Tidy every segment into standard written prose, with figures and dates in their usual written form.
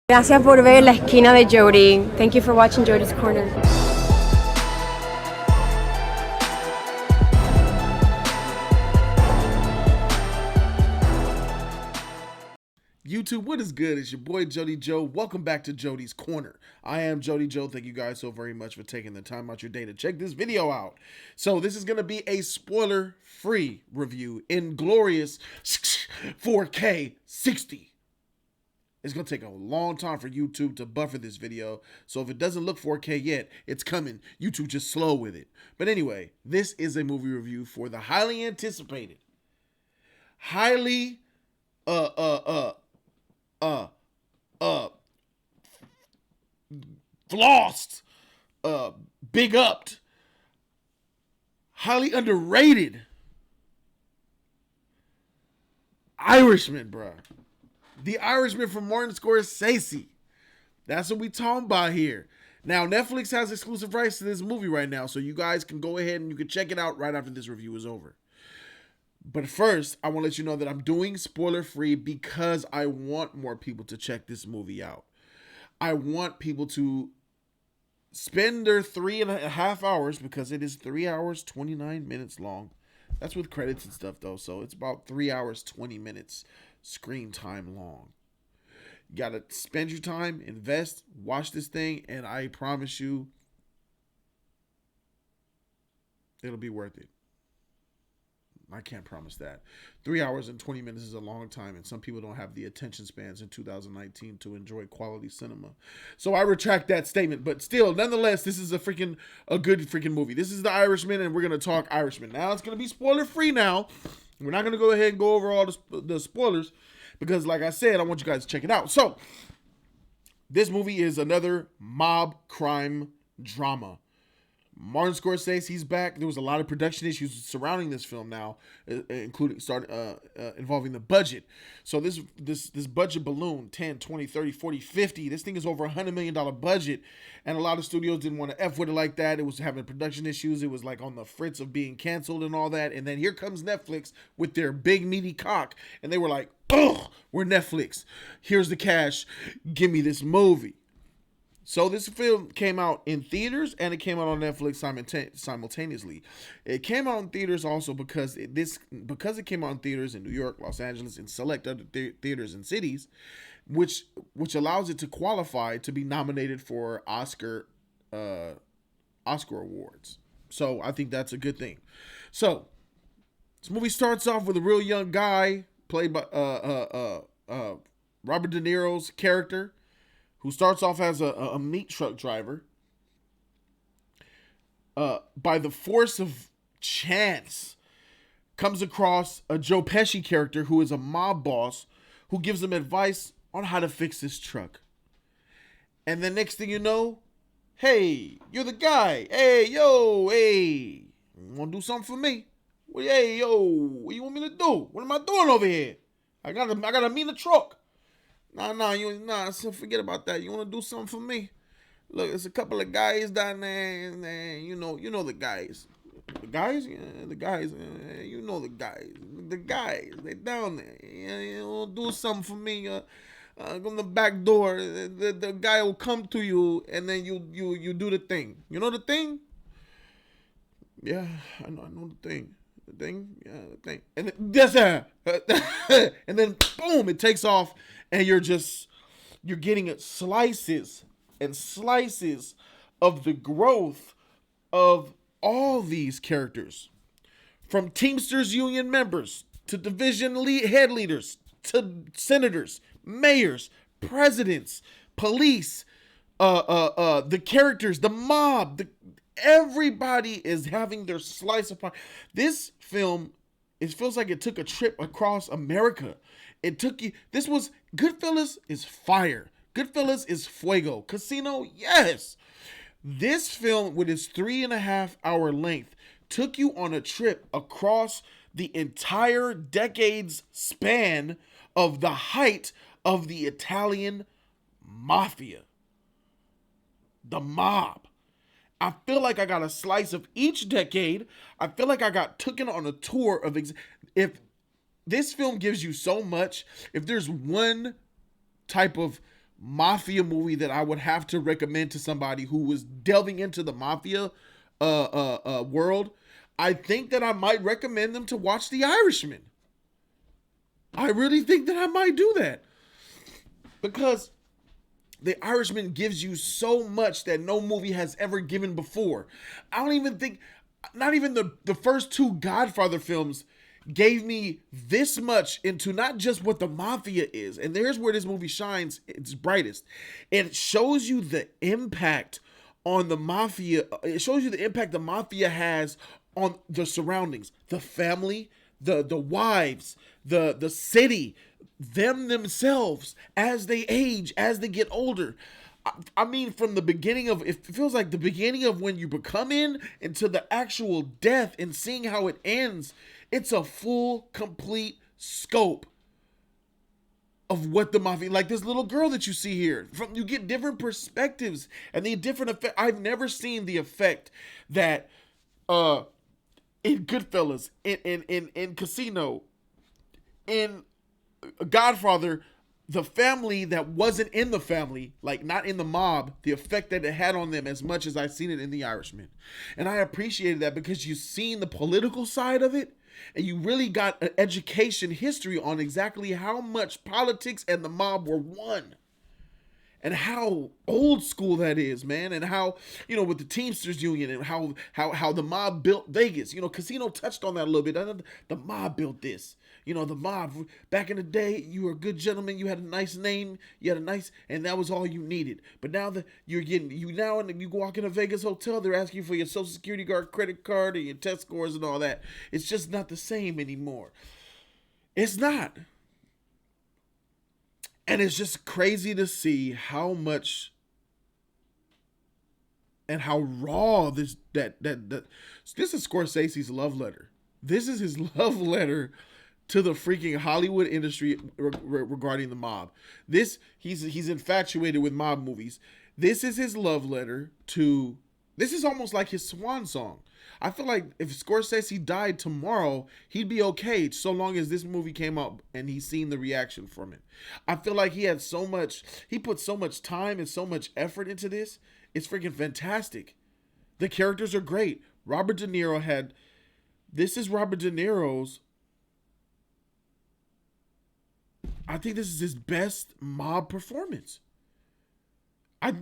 Gracias por ver la esquina de Jody. Thank you for watching Jody's Corner. YouTube, what is good? It's your boy Jody Joe. Welcome back to Jody's Corner. I am Jody Joe. Thank you guys so very much for taking the time out your day to check this video out. So this is going to be a spoiler-free review in glorious 4K 60. It's going to take a long time for YouTube to buffer this video. So if it doesn't look 4K yet, it's coming. YouTube just slow with it. But anyway, this is a movie review for the highly anticipated, highly flossed, big upped, highly underrated Irishman, bruh. The Irishman from Martin Scorsese. That's what we talking about here. Now, Netflix has exclusive rights to this movie right now, so you guys can go ahead and you can check it out right after this review is over. But first, I want to let you know that I'm doing spoiler-free because I want more people to check this movie out. I want people to spend their 3.5 hours, because it is 3 hours, 29 minutes long. That's with credits and stuff, though, so it's about 3 hours, 20 minutes screen time long. You got to spend your time, invest, watch this thing, and I promise you, it'll be worth it. I can't promise that. 3 hours and 20 minutes is a long time, and some people don't have the attention spans in 2019 to enjoy quality cinema. So I retract that statement, but still, nonetheless, this is a good freaking movie. This is The Irishman, and we're going to talk Irishman. Now, it's going to be spoiler-free now. We're not going to go ahead and go over all the spoilers because, like I said, I want you guys to check it out. So, this movie is another mob crime drama. Martin Scorsese's back. There was a lot of production issues surrounding this film now, including involving the budget. So this budget balloon, 10, 20, 30, 40, 50. This thing is over $100 million budget, and a lot of studios didn't want to F with it like that. It was having production issues. It was like on the fritz of being canceled and all that. And then here comes Netflix with their big meaty cock, and they were like, "Oh, we're Netflix. Here's the cash. Give me this movie." So this film came out in theaters and it came out on Netflix simultaneously. It came out in theaters also because it came out in theaters in New York, Los Angeles, and select other theaters and cities, which allows it to qualify to be nominated for Oscar awards. So I think that's a good thing. So this movie starts off with a real young guy played by Robert De Niro's character, who starts off as a meat truck driver. By the force of chance, comes across a Joe Pesci character who is a mob boss who gives him advice on how to fix his truck. And the next thing you know, hey, you're the guy. Hey, yo, hey, you want to do something for me? Well, hey, yo, what you want me to do? What am I doing over here? I got a mean truck. Nah, so forget about that. You want to do something for me? Look, there's a couple of guys down there, and you know the guys. The guys? Yeah, the guys. You know the guys. The guys, they down there. Yeah, you want to do something for me? Go in the back door. The guy will come to you, and then you do the thing. You know the thing? Yeah, I know the thing. The thing? Yeah, the thing. And then, and then boom, it takes off. And you're getting slices and slices of the growth of all these characters. From Teamsters Union members to division head leaders to senators, mayors, presidents, police, the characters, the mob, everybody is having their slice of pie. This film, it feels like it took a trip across America. Goodfellas is fire. Goodfellas is fuego. Casino, yes. This film, with its 3.5 hour length, took you on a trip across the entire decade's span of the height of the Italian mafia. The mob. I feel like I got a slice of each decade. I feel like I got taken on a tour of this film gives you so much. If there's one type of mafia movie that I would have to recommend to somebody who was delving into the mafia world, I think that I might recommend them to watch The Irishman. I really think that I might do that. Because The Irishman gives you so much that no movie has ever given before. I don't even think, not even the first two Godfather films gave me this much into not just what the mafia is. And there's where this movie shines its brightest. It shows you the impact on the mafia. It shows you the impact the mafia has on the surroundings, the family, the wives, the city, them themselves as they age, as they get older. I mean, from the beginning of, it feels like the beginning of when you become in into the actual death and seeing how it ends. It's a full, complete scope of what the mafia, like this little girl that you see here, from you get different perspectives and the different effect. I've never seen the effect that in Goodfellas, in Casino, in Godfather, the family that wasn't in the family, like not in the mob, the effect that it had on them as much as I've seen it in The Irishman. And I appreciated that because you've seen the political side of it and you really got an education history on exactly how much politics and the mob were one. And how old school that is, man. And how, you know, with the Teamsters Union and how the mob built Vegas. You know, Casino touched on that a little bit. The mob built this. You know, the mob, back in the day, you were a good gentleman. You had a nice name. You had a nice, and that was all you needed. But now that you're getting, you walk in a Vegas hotel, they're asking you for your Social Security card, credit card, and your test scores and all that. It's just not the same anymore. It's not. And it's just crazy to see how much and how raw this is Scorsese's love letter. This is his love letter to the freaking Hollywood industry regarding the mob. He's infatuated with mob movies. This is his love letter to. This is almost like his swan song. I feel like if Scorsese died tomorrow, he'd be okay so long as this movie came out and he's seen the reaction from it. I feel like he put so much time and so much effort into this. It's freaking fantastic. The characters are great. Robert De Niro this is Robert De Niro's, I think this is his best mob performance.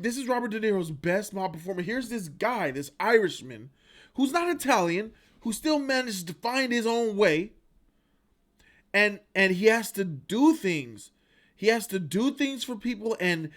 This is Robert De Niro's best mob performance. Here's this guy, this Irishman, who's not Italian, who still manages to find his own way. And he has to do things. He has to do things for people, and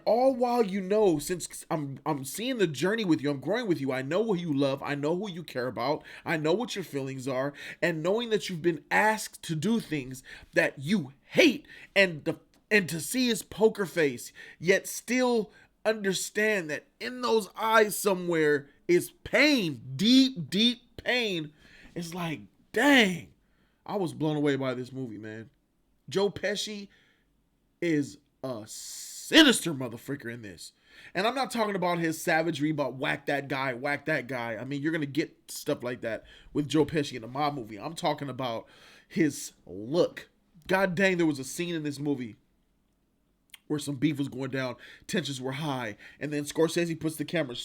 all while, you know, since I'm seeing the journey with you, I'm growing with you. I know what you love. I know who you care about. I know what your feelings are. And knowing that you've been asked to do things that you hate, and to see his poker face, yet still understand that in those eyes somewhere is pain, deep, deep pain. It's like, dang, I was blown away by this movie, man. Joe Pesci is a sinister motherfucker in this. And I'm not talking about his savagery about whack that guy. I mean, you're going to get stuff like that with Joe Pesci in a mob movie. I'm talking about his look. God dang, there was a scene in this movie where some beef was going down, tensions were high, and then Scorsese puts the camera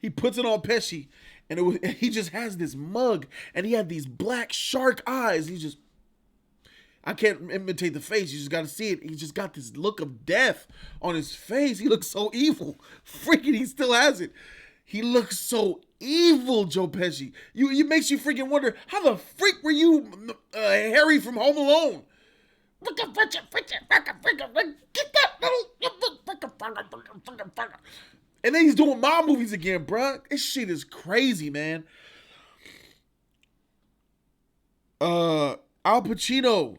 he puts it on Pesci, and he just has this mug, and he had these black shark eyes. I can't imitate the face, you just got to see it. He just got this look of death on his face. He looks so evil. Freaking, he still has it. He looks so evil, Joe Pesci. It makes you freaking wonder, how the freak were you Harry from Home Alone? Get that little. And then he's doing mob movies again, bruh. This shit is crazy, man. Al Pacino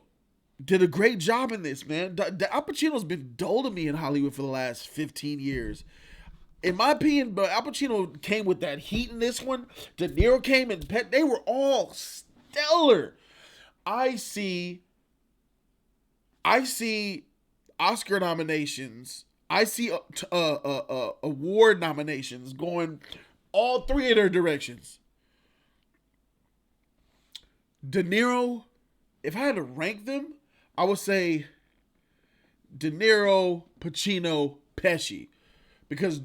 did a great job in this, man. Al Pacino's been dull to me in Hollywood for the last 15 years. In my opinion, but Al Pacino came with that heat in this one. De Niro came and they were all stellar. I see Oscar nominations. I see award nominations going all three of their directions. De Niro, if I had to rank them, I would say De Niro, Pacino, Pesci. Because,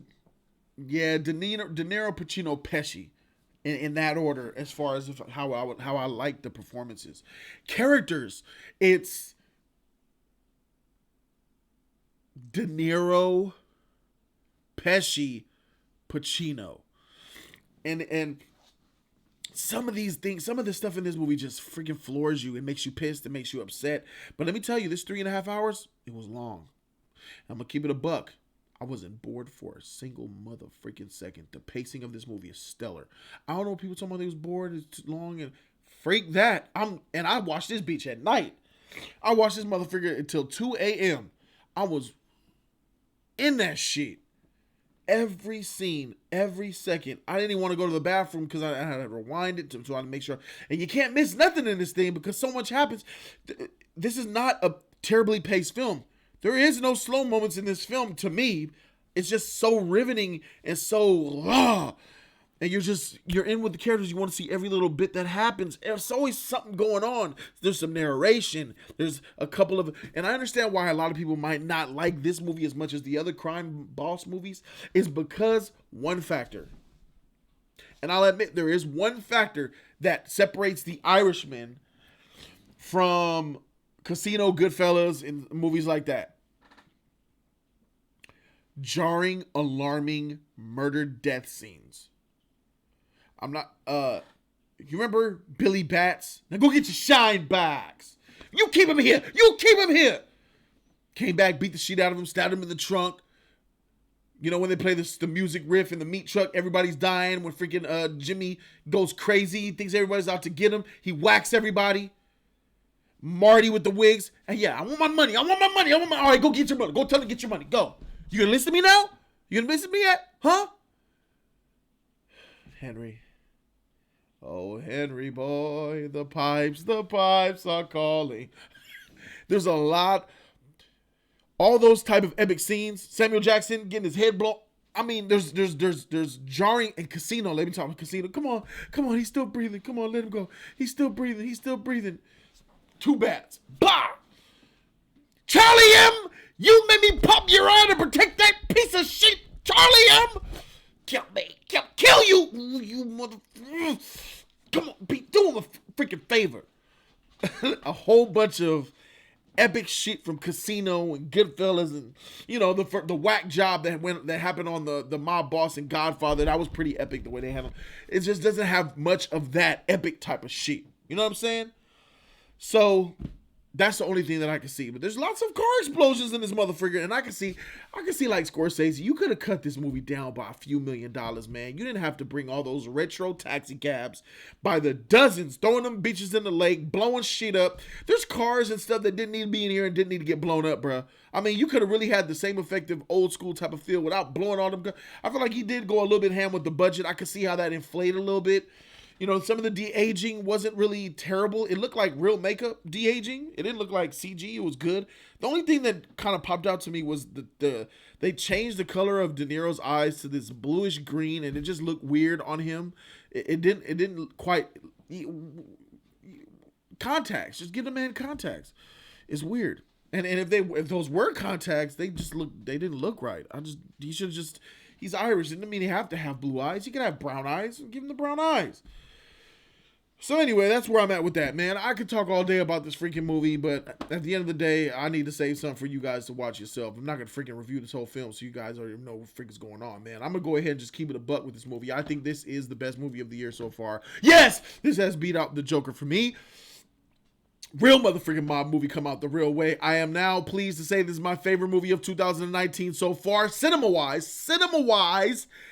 yeah, De Niro, Pacino, Pesci. In that order, as far as how I like the performances. Characters, it's De Niro, Pesci, Pacino. And some of these things, some of the stuff in this movie just freaking floors you. It makes you pissed. It makes you upset. But let me tell you, this 3.5 hours, it was long. I'm going to keep it a buck. I wasn't bored for a single mother freaking second. The pacing of this movie is stellar. I don't know, people talking about they was bored, it's too long, and freak that. I watched this bitch at night. I watched this motherfucker until 2 a.m. I was in that shit. Every scene, every second. I didn't even want to go to the bathroom because I had to rewind it to make sure. And you can't miss nothing in this thing because so much happens. This is not a terribly paced film. There is no slow moments in this film to me. It's just so riveting and so and you're in with the characters. You want to see every little bit that happens. There's always something going on. There's some narration. There's a couple of, and I understand why a lot of people might not like this movie as much as the other crime boss movies, is because one factor. And I'll admit there is one factor that separates The Irishman from Casino, Goodfellas, and movies like that. Jarring, alarming murder death scenes. I'm not, you remember Billy Bats? Now go get your shine bags. You keep him here. You keep him here. Came back, beat the shit out of him, stabbed him in the trunk. You know, when they play the music riff in the meat truck, everybody's dying. When freaking Jimmy goes crazy, he thinks everybody's out to get him. He whacks everybody. Marty with the wigs. And yeah, I want my money. All right, go get your money. Go tell him to get your money. Go. You gonna listen to me now? You gonna listen to me yet? Huh? Henry. Oh, Henry boy, the pipes are calling. There's a lot. All those type of epic scenes. Samuel Jackson getting his head blown. I mean, there's jarring and Casino. Let me talk about Casino. Come on. He's still breathing. Come on, let him go. He's still breathing. 2 bats. Bah! Charlie M! You made me pop your eye to protect that piece of shit, Charlie M! Kill me. Kill you! You mother... Come on, do him a freaking favor. A whole bunch of epic shit from Casino and Goodfellas and, you know, the whack job that happened on the mob boss and Godfather. That was pretty epic the way they handled it. It just doesn't have much of that epic type of shit. You know what I'm saying? So that's the only thing that I can see. But there's lots of car explosions in this motherfucker. And I can see like Scorsese, you could have cut this movie down by a few $1 million, man. You didn't have to bring all those retro taxi cabs by the dozens, throwing them bitches in the lake, blowing shit up. There's cars and stuff that didn't need to be in here and didn't need to get blown up, bro. I mean, you could have really had the same effective old school type of feel without blowing all them. I feel like he did go a little bit ham with the budget. I could see how that inflated a little bit. You know, some of the de-aging wasn't really terrible. It looked like real makeup de-aging. It didn't look like CG. It was good. The only thing that kind of popped out to me was they changed the color of De Niro's eyes to this bluish green, and it just looked weird on him. It didn't quite contacts. Just give the man contacts. It's weird. And if those were contacts, they didn't look right. He should have just. He's Irish. It didn't mean he have to have blue eyes. He could have brown eyes. Give him the brown eyes. So anyway, that's where I'm at with that, man. I could talk all day about this freaking movie, but at the end of the day, I need to save something for you guys to watch yourself. I'm not going to freaking review this whole film so you guys already know what freaking is going on, man. I'm going to go ahead and just keep it a buck with this movie. I think this is the best movie of the year so far. Yes! This has beat out The Joker for me. Real motherfucking mob movie come out the real way. I am now pleased to say this is my favorite movie of 2019 so far, cinema-wise,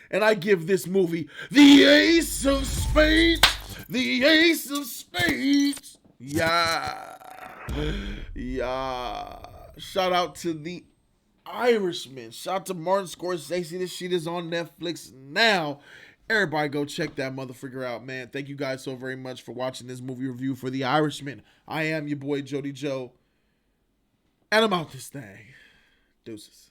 and I give this movie the Ace of Spades. The Ace of Spades. Yeah. Shout out to The Irishman. Shout out to Martin Scorsese. This shit is on Netflix now. Everybody go check that motherfucker out, man. Thank you guys so very much for watching this movie review for The Irishman. I am your boy, Jody Joe. And I'm out this thing. Deuces.